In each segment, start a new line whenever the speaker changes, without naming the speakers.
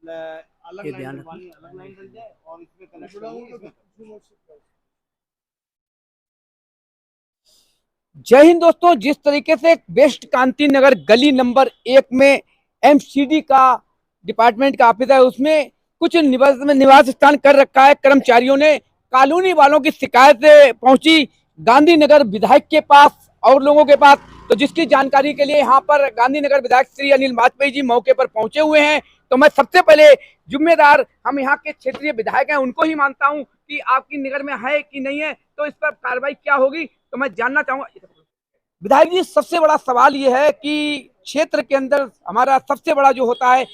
अलग
ये
लाइन
ध्यान रखना।
डलवानी है, अलग लाइन डल जाए और इसमें कनेक्ट करनी है, इसमें। जय हिंद दोस्तों, जिस तरीके से वेस्ट कांति नगर गली नंबर 1 में एमसीडी का डिपार्टमेंट का ऑफिस है, उसमें कुछ निवास स्थान कर रखा है कर्मचारियों ने। कॉलोनी वालों की शिकायत से पहुंची गांधीनगर विधायक के पास और लोगों के पास। तो जिसकी जानकारी के लिए यहाँ पर गांधीनगर विधायक श्री अनिल वाजपेयी जी मौके पर पहुंचे हुए हैं। तो मैं सबसे पहले जिम्मेदार हम यहाँ के क्षेत्रीय विधायक हैं उनको ही मानता हूँ कि आपकी नगर में है कि नहीं है, तो इस पर कार्रवाई क्या होगी, तो मैं जानना चाहूंगा। विधायक जी, सबसे बड़ा सवाल यह है कि क्षेत्र के अंदर हमारा सबसे बड़ा जो होता है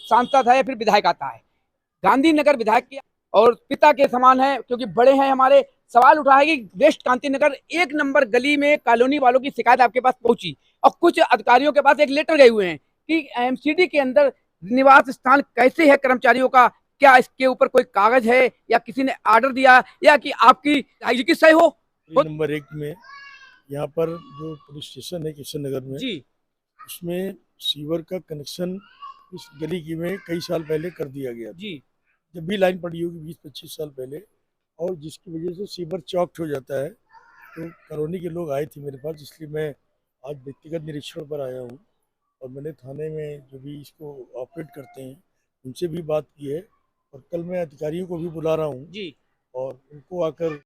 सांसद है या फिर विधायक आता है। गांधीनगर विधायक के और पिता के समान है क्योंकि बड़े हैं हमारे। सवाल उठा है कि वेस्ट कांति नगर 1 नंबर गली में कॉलोनी वालों की शिकायत आपके पास पहुंची और कुछ अधिकारियों के पास एक लेटर गए हुए हैं कि एमसीडी के अंदर निवास स्थान कैसे है कर्मचारियों का। क्या इसके ऊपर कोई कागज है या किसी ने ऑर्डर दिया या कि आपकी की सही हो।
नंबर 1 में यहाँ पर जो पुलिस स्टेशन है किशन नगर में
जी
उसमें सीवर का कनेक्शन इस गली की में कई साल पहले कर दिया गया
जी
जब भी लाइन पड़ी होगी 20-25 साल पहले, और जिसकी वजह से सीवर चौक्ट हो जाता है। तो कॉलोनी के लोग आए थे मेरे पास, इसलिए मैं आज व्यक्तिगत निरीक्षण पर आया हूँ और मैंने थाने में जो भी इसको ऑपरेट करते हैं उनसे भी बात की है और कल मैं अधिकारियों को भी बुला रहा हूँ
जी
और उनको आकर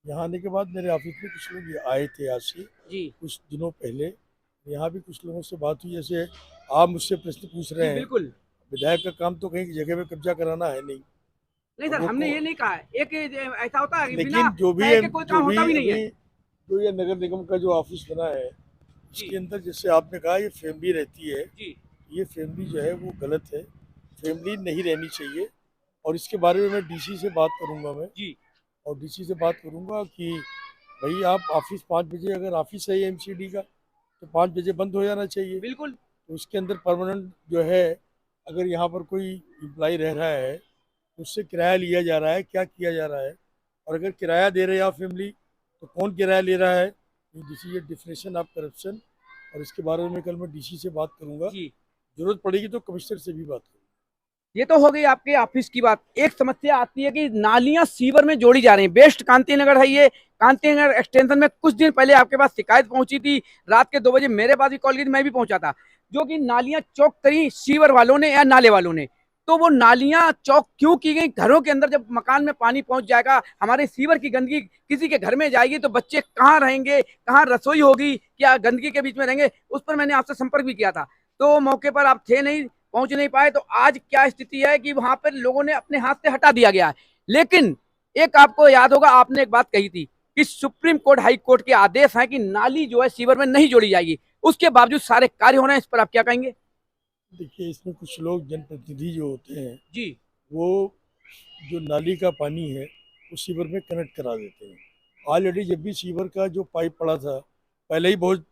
यहाँ आने के बाद मेरे ऑफिस में कुछ लोग आए थे आज से
जी
कुछ दिनों पहले। यहाँ भी कुछ लोगों से बात हुई, जैसे आप मुझसे प्रश्न पूछ रहे
जी
हैं।
बिल्कुल।
विधायक का काम तो कहीं की जगह पे कब्जा कराना है नहीं।
नहीं सर,
वो
हमने ये नहीं कहा है। एक ऐसा होता है कि बिना
लेकिन जो भी
कहे
है,
के कोई काम होता भी नहीं
अभी
है।
जो ये नगर निगम का जो ऑफिस बना है
जी
इसके अंदर जैसे आपने कहा ये फैमिली रहती है,
जी
ये फैमिली जो है वो गलत है, फैमिली नहीं रहनी चाहिए। और इसके बारे में मैं डीसी से बात करूंगा मैं,
जी
और डीसी से बात करूंगा कि भाई आप ऑफिस 5 बजे, अगर ऑफिस है एमसीडी का तो 5 बजे बंद हो जाना चाहिए।
बिल्कुल।
तो उसके अंदर परमानेंट जो है, अगर यहाँ पर कोई इम्प्लाई रह रहा है तो उससे किराया लिया जा रहा है, क्या किया जा रहा है, और अगर किराया दे रहे हैं आप फैमिली तो कौन किराया ले रहा है। This is a definition of corruption. और इसके बारे में कल मैं डीसी से बात करूंगा,
जी
जरूरत पड़ेगी तो कमिश्नर से भी बात करूंगा।
ये तो हो गई आपके ऑफिस की बात। एक समस्या आती है कि नालियां सीवर में जोड़ी जा रही हैं। वेस्ट कांति नगर है ये, कांति नगर एक्सटेंशन में कुछ दिन पहले आपके पास शिकायत पहुंची थी। रात के 2 बजे मेरे पास भी कॉल की थी, मैं भी पहुंचा था। जो कि नालियां चौक करी सीवर वालों ने या नाले वालों ने। तो वो नालियां चौक क्यों की गई? घरों के अंदर जब मकान में पानी पहुंच जाएगा, हमारे सीवर की गंदगी किसी के घर में जाएगी तो बच्चे कहाँ रहेंगे, कहाँ रसोई होगी, क्या गंदगी के बीच में रहेंगे? उस पर मैंने आपसे संपर्क भी किया था, तो मौके पर आप थे नहीं, पहुंच नहीं पाए। तो आज क्या स्थिति है कि वहां पर लोगों ने अपने हाथ से हटा दिया गया है। लेकिन एक आपको याद होगा, आपने एक बात कही थी कि सुप्रीम कोर्ट हाई कोर्ट के आदेश हैं कि नाली जो है सीवर में नहीं जोड़ी जाएगी, उसके बावजूद सारे कार्य हो रहे हैं। इस पर आप क्या कहेंगे?
देखिए, इसमें कुछ लोग जनप्रतिनिधि जो होते हैं
जी
वो जो नाली का पानी है वो सीवर में कनेक्ट करा देते हैं। ऑलरेडी जब भी सीवर का जो पाइप पड़ा था पहले ही बहुत,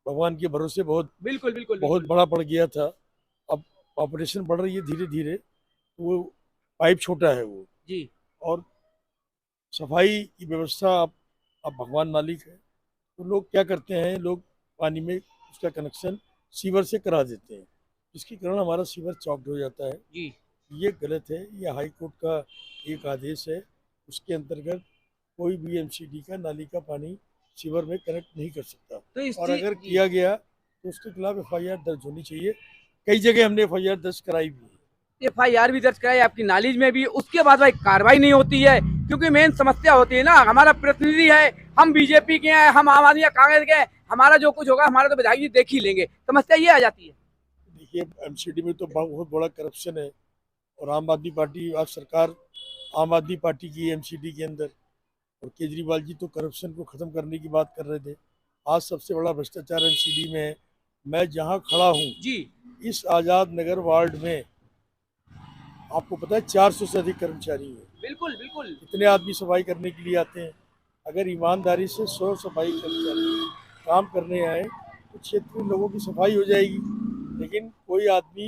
भगवान के भरोसे बहुत
बिल्कुल बिल्कुल
बहुत
बिल्कुल।
बड़ा पड़ गया था। अब ऑपरेशन बढ़ रही है धीरे धीरे, वो पाइप छोटा है वो,
जी
और सफाई की व्यवस्था अब भगवान मालिक है। तो लोग क्या करते हैं, लोग पानी में उसका कनेक्शन सीवर से करा देते हैं, जिसके कारण हमारा सीवर चौक्ड हो जाता है।
जी
ये गलत है, ये हाई कोर्ट का एक आदेश है, उसके अंतर्गत कोई भी एमसीडी का नाली का पानी सीवर में कनेक्ट नहीं कर सकता।
तो इस
और
चीज
अगर किया गया तो उसके खिलाफ एफआईआर दर्ज होनी चाहिए। कई जगह हमने एफआईआर दर्ज कराई भी है।
एफआईआर भी दर्ज कराई आपकी नॉलेज में भी, उसके बाद भाई कार्रवाई नहीं होती है। क्योंकि मेन समस्या होती है ना, हमारा प्रतिनिधि है, हम बीजेपी के हैं, हम आम आदमी कांग्रेस के हैं, हमारा जो कुछ होगा हमारा तो विधायक जी देख ही लेंगे। समस्या ये आ जाती है।
देखिए, एमसीडी में तो बहुत बड़ा करप्शन है, और आम आदमी पार्टी, आज सरकार आम आदमी पार्टी की एमसीडी के अंदर, और केजरीवाल जी तो करप्शन को ख़त्म करने की बात कर रहे थे। आज सबसे बड़ा भ्रष्टाचार एमसीडी में है। मैं जहाँ खड़ा हूँ
जी
इस आज़ाद नगर वार्ड में, आपको पता है 400 से अधिक कर्मचारी हैं।
बिल्कुल बिल्कुल।
कितने आदमी सफाई करने के लिए आते हैं? अगर ईमानदारी से 100 सफाई कर्मचारी काम करने आए तो क्षेत्र में लोगों की सफाई हो जाएगी। लेकिन कोई आदमी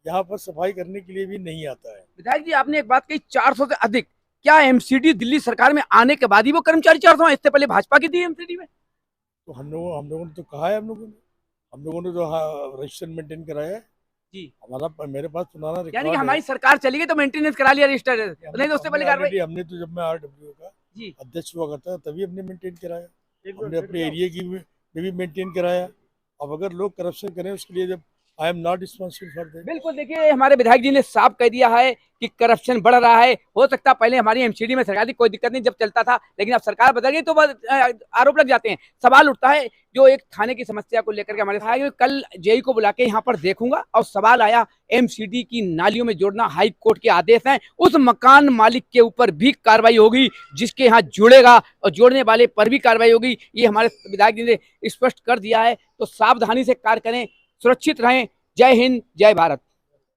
यहाँ पर सफाई करने के लिए भी नहीं आता है।
विधायक जी, आपने एक बात कही 400 से अधिक। क्या एमसीडी दिल्ली सरकार में आने के बाद ही वो कर्मचारी 400 हैं? इससे पहले भाजपा की थी एमसीडी में।
तो हम लोगों ने तो कहा है, हम लोगों ने तो रजिस्टर मेंटेन कराया है।
जी।
हमारा मेरे पास पुराना
यानी कि
रिकॉर्ड है।
हमारी सरकार चली गई तो मेंटेनेंस करा लिया रजिस्टर, नहीं तो उससे पहले कार्रवाई।
हमने तो जब मैं RWO का
जी।
अध्यक्ष हुआ करता था तभी हमने मेंटेन कराया, हमने अपने एरिया की में भी मेंटेन कराया। अब अगर लोग करप्शन करें उसके लिए जब I am not responsible for that.
बिल्कुल, देखिए हमारे विधायक जी ने साफ कह दिया है कि करप्शन बढ़ रहा है। हो सकता है पहले हमारी एमसीडी में सरकार थी, कोई दिक्कत नहीं, जब चलता था, लेकिन अब सरकार बदल गई तो आरोप लग जाते हैं। सवाल उठता है जो एक थाने की समस्या को लेकर के हमारे साथ कल जेई को बुला के यहाँ पर देखूंगा, और सवाल आया एमसीडी की नालियों में जोड़ना हाई कोर्ट के आदेश हैं, उस मकान मालिक के ऊपर भी कार्रवाई होगी, जिसके यहाँ जुड़ेगा और जोड़ने वाले पर भी कार्रवाई होगी। ये हमारे विधायक जी ने स्पष्ट कर दिया है। तो सावधानी से कार्य करें, सुरक्षित रहें। जय हिंद, जय भारत।